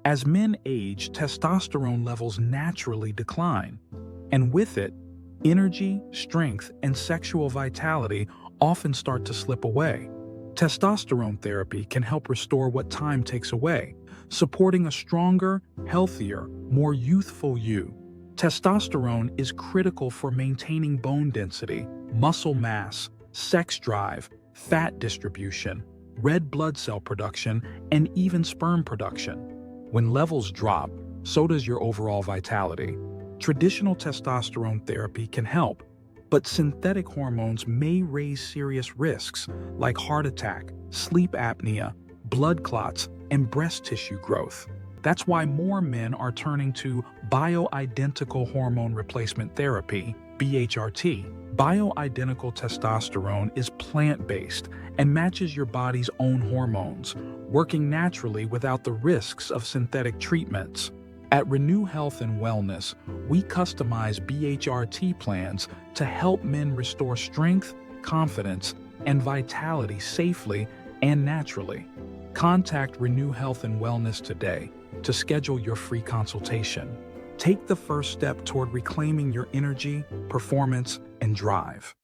As men age, testosterone levels naturally decline, and with it, energy, strength, and sexual vitality often start to slip away. Testosterone therapy can help restore what time takes away, supporting a stronger, healthier, more youthful you. Testosterone is critical for maintaining bone density, muscle mass, sex drive, fat distribution, red blood cell production, and even sperm production. When levels drop, so does your overall vitality. Traditional testosterone therapy can help, but synthetic hormones may raise serious risks like heart attack, sleep apnea, blood clots, and breast tissue growth. That's why more men are turning to bioidentical hormone replacement therapy, BHRT. Bioidentical testosterone is plant-based and matches your body's own hormones, working naturally without the risks of synthetic treatments. At Renew Health and Wellness, we customize BHRT plans to help men restore strength, confidence, and vitality safely and naturally. Contact Renew Health and Wellness today to schedule your free consultation. Take the first step toward reclaiming your energy, performance, and drive.